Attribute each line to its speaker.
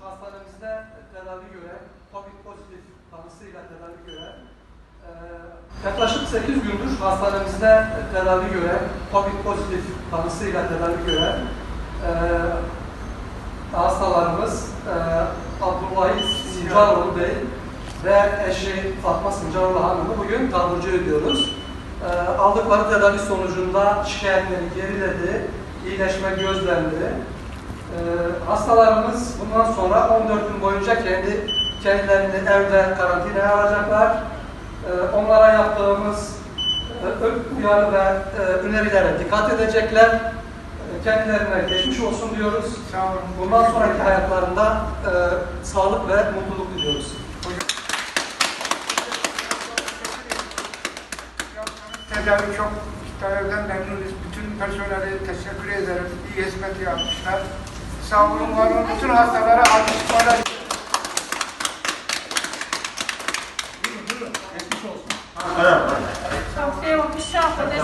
Speaker 1: hastanemizde tedavi gören, COVID pozitif tanısıyla tedavi gören, yaklaşık 8 gündür hastanemizde tedavi gören, COVID pozitif tanısıyla tedavi gören hastalarımız Abdullah Sincaroğlu Bey ve eşi Fatma Sincaroğlu Hanım'ı bugün taburcu ediyoruz. Aldıkları tedavi sonucunda şikayetleri geriledi, iyileşme gözlendi. Hastalarımız bundan sonra 14 gün boyunca kendilerini evde karantinaya alacaklar. Onlara yaptığımız uyarı ve önerilere dikkat edecekler. Kendilerine geçmiş olsun diyoruz. Bundan sonraki hayatlarında sağlık ve mutluluk diliyoruz.
Speaker 2: Tedavi çok tedaviden memnunuz. Bütün personeli teşekkür ederim. İyi hizmet yapmışlar. Sağ olun, var olun. Bütün hastalara alışmalar.
Speaker 1: Geçmiş olsun.
Speaker 3: Çok iyi olmuş. Şahane.